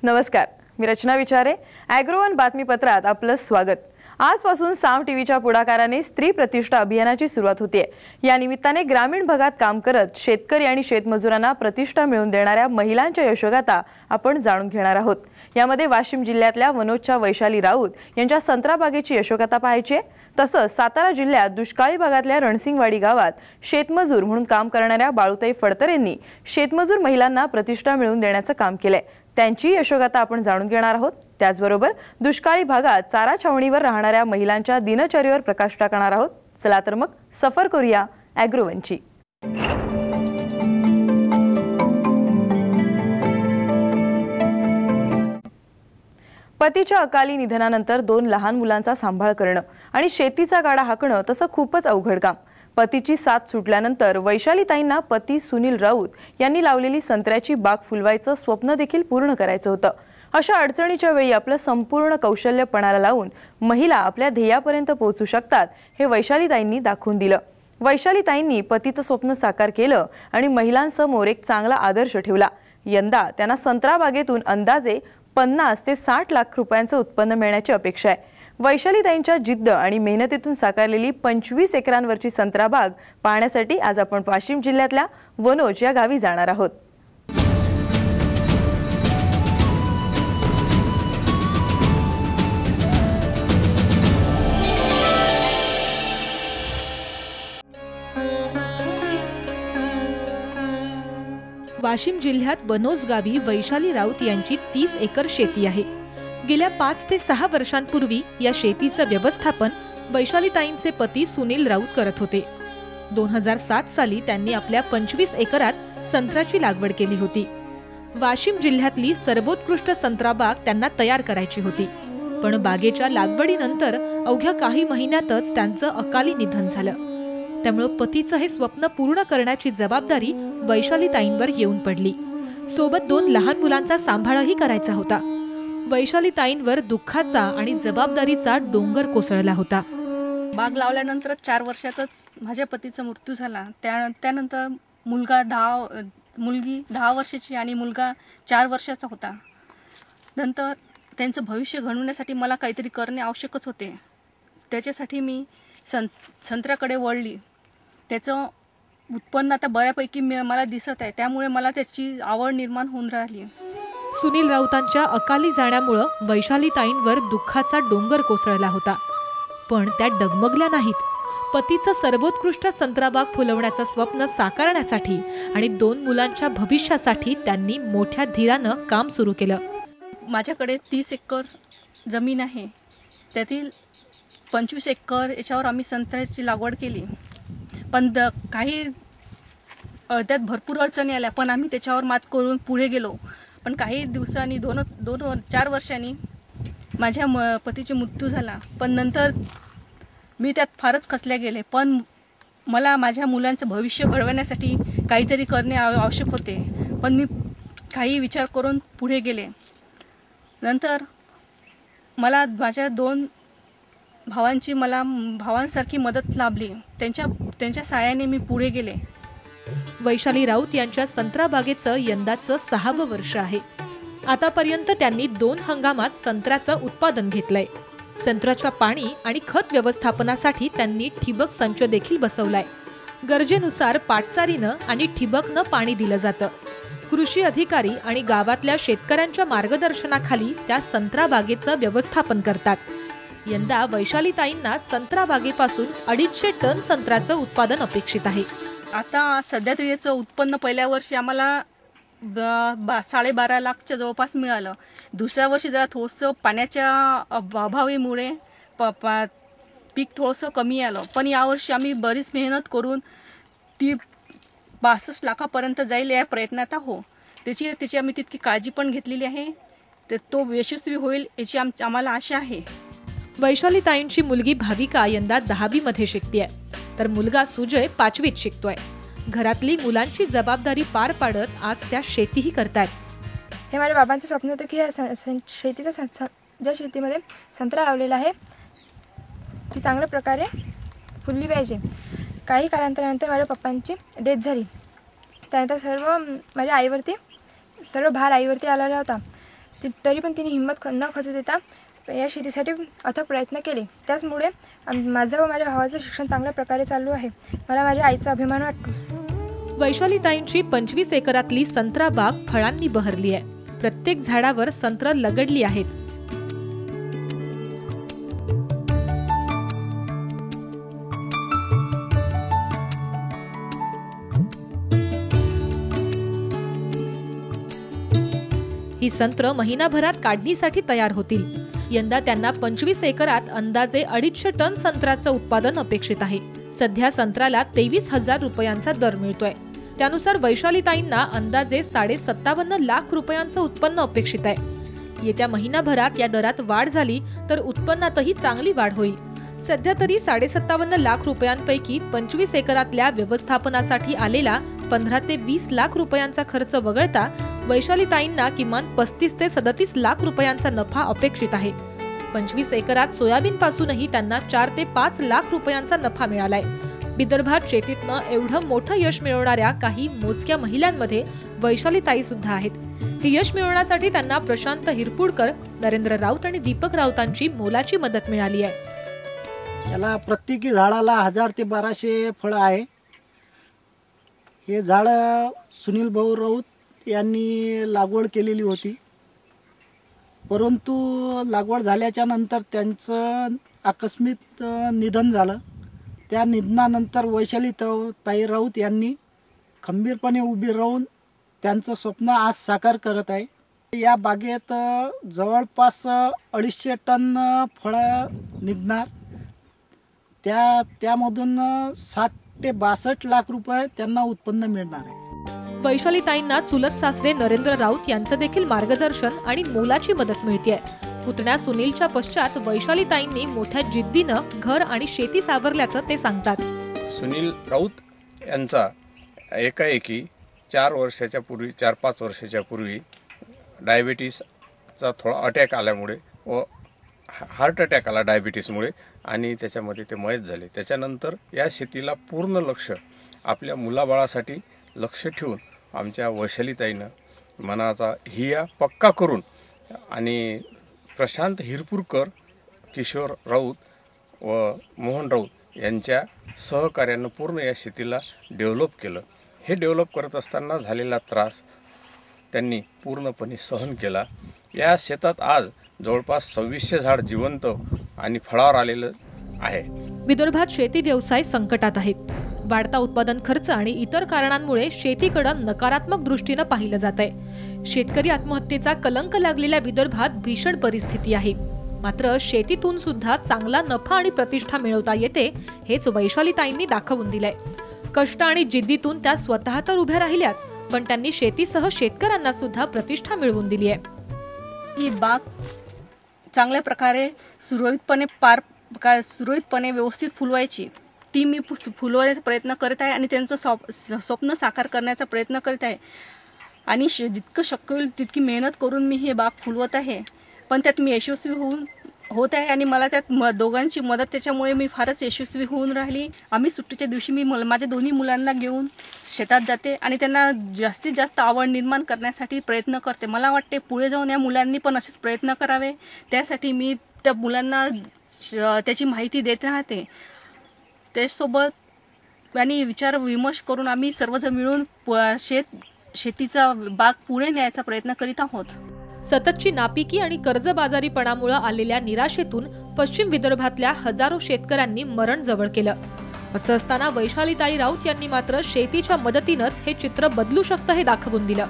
नमस्कार, मी रचना विचारे. ॲग्रोवन बातमीपत्रात आपलं स्वागत. आजपासून साम टीव्हीच्या पुढाकाराने स्त्री प्रतिष्ठा अभियानाची सुरुवात होतीये. या निमित्ताने ग्रामीण भागात काम करत शेतकरी आणि शेतमजुरांना प्रतिष्ठा मिळवून देणाऱ्या महिलांच्या यशोगाथा आपण जाणून घेणार आहोत. यामध्ये वाशिम जिल्ह्यातल्या वनोजच्या वैशाली राऊत यांच्या संत्रा बागेची यशोगाथा पाहायची आहे. तसंच सातारा जिल्ह्यात दुष्काळी भागातल्या रणसिंगवाडी गावात शेतमजूर म्हणून काम करणाऱ्या बाळूताई फडतर यांनी शेतमजूर महिलांना प्रतिष्ठा मिळवून देण्याचं काम केलंय. त्यांची यशोगाथा आपण जाणून घेणार आहोत. त्याचबरोबर दुष्काळी भागात चारा छावणीवर राहणाऱ्या महिलांच्या दिनचर्येवर प्रकाश टाकणार आहोत. चला तर मग सफर करूया ॲग्रोवनची. पतीच्या अकाली निधनानंतर 2 लहान मुलांचा सांभाळ करणं आणि शेतीचा गाडा हाकणं तसं खूपच अवघड काम. पतीची साथ सुटल्यानंतर वैशालीताईंना पती सुनील राऊत यांनी लावलेली संत्र्याची बाग फुलवायचं स्वप्न देखील पूर्ण करायचं होतं. अशा अडचणीच्या वेळी आपलं संपूर्ण कौशल्य पणाला लावून महिला आपल्या ध्येयापर्यंत पोहोचू शकतात हे वैशालीताईंनी दाखवून दिलं. वैशालीताईंनी पतीचं स्वप्न साकार केलं आणि महिलांसमोर एक चांगला आदर्श ठेवला. यंदा त्यांना संत्रा बागेतून अंदाजे 50 ते 60 लाख रुपयांचं उत्पन्न मिळण्याची अपेक्षा आहे. वैशालीताईंच्या जिद्द आणि मेहनतीतून साकारलेली 25 एकरांवरची संत्रा बाग पाहण्यासाठी आज आपण वाशिम जिल्ह्यातल्या वनोज या गावी जाणार आहोत. वाशिम जिल्ह्यात वनोज गावी वैशाली राऊत यांची 30 एकर शेती आहे. गेल्या 5 ते 6 वर्षांपूर्वी या शेतीचं व्यवस्थापन वैशालीताईंचे पती सुनील राऊत करत होते. 2007 साली त्यांनी आपल्या 25 एकरात संत्र्याची लागवड केली होती. वाशिम जिल्ह्यातली सर्वोत्कृष्ट संत्रा बाग त्यांना तयार करायची होती. पण बागेच्या लागवडीनंतर अवघ्या काही महिन्यातच त्यांचं अकाली निधन झालं. त्यामुळे पतीचं हे स्वप्न पूर्ण करण्याची जबाबदारी वैशालीताईंवर येऊन पडली. सोबत 2 लहान मुलांचा सांभाळही करायचा होता. वैशालीताईंवर दुःखाचा आणि जबाबदारीचा डोंगर कोसळला होता. बाग लावल्यानंतर 4 वर्षातच माझ्या पतीचा मृत्यू झाला. त्यानंतर मुलगी 10 वर्षाची आणि मुलगा 4 वर्षाचा होता. नंतर त्यांचं भविष्य घडवण्यासाठी मला काहीतरी करणे आवश्यकच होते. त्याच्यासाठी मी संत्र्याकडे वळली. त्याचं उत्पन्न आता बऱ्यापैकी मला दिसत आहे. त्यामुळे मला त्याची आवड निर्माण होऊन राहिली. सुनील राऊतांच्या अकाली जाण्यामुळे वैशालीताईंवर दुःखाचा डोंगर कोसळला होता. पण त्या डगमगल्या नाहीत. पतीचं सर्वोत्कृष्ट संत्राबाग फुलवण्याचं स्वप्न साकारण्यासाठी आणि 2 मुलांच्या भविष्यासाठी त्यांनी मोठ्या धीरानं काम सुरू केलं. माझ्याकडे 30 एकर जमीन आहे. त्यातील 25 एकर याच्यावर आम्ही संत्र्याची लागवड केली. पण काही त्यात भरपूर अडचणी आल्या. पण आम्ही त्याच्यावर मात करून पुढे गेलो. पण काही दिवसांनी 4 वर्षांनी माझ्या पतीचा मृत्यू झाला. पण नंतर मी त्यात फारच खचल्या गेले. पण मला माझ्या मुलांचं भविष्य घडवण्यासाठी काहीतरी करणे आवश्यक होते. पण मी काही विचार करून पुढे गेले. नंतर मला माझ्या 2 भावांसारखी मदत लाभली. त्यांच्या सहाय्याने मी पुढे गेले. वैशाली राऊत यांच्या संत्रा बागेचं यंदाचं 6वं वर्ष आहे. आतापर्यंत त्यांनी 2 हंगामात संत्र्याचं उत्पादन घेतलंय. संत्र्याच्या पाणी आणि खत व्यवस्थापनासाठी त्यांनी ठिबक संच देखील बसवलाय. गरजेनुसार पाटसारीनं आणि ठिबकनं पाणी दिलं जातं. कृषी अधिकारी आणि गावातल्या शेतकऱ्यांच्या मार्गदर्शनाखाली त्या संत्रा बागेचं व्यवस्थापन करतात. यंदा वैशालीताईंना संत्रा बागेपासून 250 टन संत्र्याचं उत्पादन अपेक्षित आहे. आता सध्या तरी याचं उत्पन्न पहिल्या वर्षी आम्हाला 12.5 लाखच्या जवळपास मिळालं. दुसऱ्या वर्षी जरा थोडंसं पाण्याच्या अभावामुळे पीक थोडंसं कमी आलं. पण यावर्षी आम्ही बरीच मेहनत करून ती 62 लाखापर्यंत जाईल या प्रयत्नात आहो. त्याची आम्ही तितकी काळजी पण घेतलेली आहे. तर तो यशस्वी होईल याची आम्हाला आशा आहे. वैशालीताईंची मुलगी भाविका यंदा 10वी मध्ये शिकतेय, तर मुलगा सुजय 5वीत शिकतोय. घरातली मुलांची जबाबदारी पार पाडत आज त्या शेतीही करतायत. हे माझ्या बाबांचं स्वप्न होतं की ज्या शेतीमध्ये संत्रा लावलेला आहे ती चांगल्या प्रकारे फुलली पाहिजे. काही कालांतरानंतर माझ्या पप्पांची डेथ झाली. त्यानंतर सर्व माझ्या आईवरती सर्व भार आईवरती आलेला होता. तरी पण तिने हिंमत न खचू देता या शेतीसाठी अथक प्रयत्न केले. त्याचमुळे माझं व माझ्या भावाचं शिक्षण चांगल्या प्रकारे चालू आहे. मला माझ्या आईचा अभिमान वाटतो. वैशालीताईंची 25 एकरातली संत्रा बाग फळांनी बहरली आहे. प्रत्येक झाडावर संत्र लगडली आहेत. ही संत्र महिनाभरात काढणीसाठी तयार होतील. यंदा त्यांना 25 एकरात अंदाजे 250 टन संत्र्याचं उत्पादन अपेक्षित आहे. सध्या संत्र्याला 23,000 रुपयांचा दर मिळतोय. त्यानुसार वैशालीताईंना अंदाजे 57.5 लाख रुपयांचं उत्पन्न अपेक्षित आहे. येत्या महिनाभरात या दरात वाढ झाली तर उत्पन्नातही चांगली वाढ होईल. सध्या तरी 57.5 लाख रुपयांपैकी 25 एकरातल्या व्यवस्थापनासाठी आलेला 15 ते 20 लाख रुपयांचा खर्च वगळता वैशालीताईंना किमान 35 ते 37 लाख रुपयांचा नफा अपेक्षित आहे. 25 एकरात सोयाबीन पासूनही त्यांना 4 ते 5 लाख रुपयांचा नफा मिळालाय. विदर्भात शेतीतनं एवढं मोठं यश मिळवणाऱ्या काही मोजक्या महिलांमध्ये वैशालीताई सुद्धा आहेत. हे यश मिळवण्यासाठी त्यांना प्रशांत हिरपुडकर, नरेंद्र राऊत आणि दीपक राऊतांची मोलाची मदत मिळाली आहे. याला प्रत्येकी झाडाला 1000 ते 1200 फळं आहे. हे झाड सुनील भाऊ राऊत यांनी लागवड केलेली होती, परंतु लागवड झाल्याच्या नंतर त्यांचं आकस्मिक निधन झालं. त्या निधनानंतर वैशालीताई राऊत यांनी खंबीरपणे उभी राहून त्यांचं स्वप्न आज साकार करत आहे. या बागेत जवळपास 250 टन फळं निघणार. त्यामधून 60 ते 62 लाख रुपये त्यांना उत्पन्न मिळणार आहे. वैशालीताईंना चुलत सासरे नरेंद्र राऊत यांचं देखील मार्गदर्शन आणि मोलाची मदत मिळतेय. पुतण्या सुनीलच्या पश्चात वैशालीताईंनी मोठ्या जिद्दीनं घर आणि शेती सावरल्याचं ते सांगतात. सुनील राऊत यांचा एकाएकी 4-5 वर्षाच्या पूर्वी डायबिटीसचा थोडा अटॅक आल्यामुळे व हार्ट अटॅक आला डायबिटीसमुळे आणि त्याच्यामध्ये ते मयत झाले. त्याच्यानंतर या शेतीला पूर्ण लक्ष आपल्या मुलाबाळासाठी लक्ष ठेवून आमच्या वैशालीताईनं मनाचा हिया पक्का करून आणि प्रशांत हिरपुरकर, किशोर राऊत व मोहन राऊत यांच्या सहकार्यानं पूर्ण या शेतीला डेव्हलप केलं. हे डेव्हलप करत असताना झालेला त्रास त्यांनी पूर्णपणे सहन केला. या शेतात आज जवळपास 2600 झाड जिवंत आणि फळावर आलेलं आहे. विदर्भात शेती व्यवसाय संकटात आहेत. वाढता उत्पादन खर्च आणि इतर कारणांमुळे शेतीकडे नकारात्मक दृष्टीनं पाहिलं जात आहे. शेतकरी आत्महत्येचा कलंक लागलेल्या विदर्भात भीषण परिस्थिती आहे. मात्र शेतीतून सुद्धा चांगला नफा आणि प्रतिष्ठा मिळवता येते हेच वैशालीताईंनी दाखवून दिलंय. कष्ट आणि जिद्दीतून त्या स्वतः तर उभ्या राहिल्याच, पण त्यांनी शेतीसह शेतकऱ्यांना सुद्धा प्रतिष्ठा मिळवून दिली आहे. ही बाग चांगल्या प्रकारे सुरळीतपणे व्यवस्थित फुलवायची ती मी फुलवायचा प्रयत्न करत आहे आणि त्यांचं स्वप्न साकार करण्याचा प्रयत्न करत आहे. आणि जितकं शक्य होईल तितकी मेहनत करून मी हे बाग फुलवत आहे. पण त्यात मी यशस्वी होत आहे आणि मला त्यात दोघांची मदत त्याच्यामुळे मी फारच यशस्वी होऊन राहिली. आम्ही सुट्टीच्या दिवशी मी माझ्या दोन्ही मुलांना घेऊन शेतात जाते आणि त्यांना जास्तीत जास्त आवड निर्माण करण्यासाठी प्रयत्न करते. मला वाटते पुढे जाऊन या मुलांनी पण असेच प्रयत्न करावे. त्यासाठी मी त्या मुलांना त्याची माहिती देत राहते. त्याचसोबत आणि विचार विमर्श करून आम्ही सर्वजण मिळून शेतीचा बाग पुढे न्यायचा प्रयत्न करीत आहोत. सततची नापिकी आणि कर्जबाजारीपणामुळे आलेल्या निराशेतून पश्चिम विदर्भातल्या हजारो शेतकऱ्यांनी मरण जवळ केलं. असं असताना वैशालीताई राऊत यांनी मात्र शेतीच्या मदतीनंच हे चित्र बदलू शकतं हे दाखवून दिलं.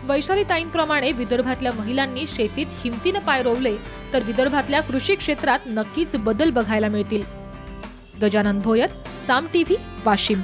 वैशालीताईंप्रमाणे विदर्भातल्या महिलांनी शेतीत हिमतीनं पाय रोवले तर विदर्भातल्या कृषी क्षेत्रात नक्कीच बदल बघायला मिळतील. गजानन भोयर, साम टीव्ही, वाशिम.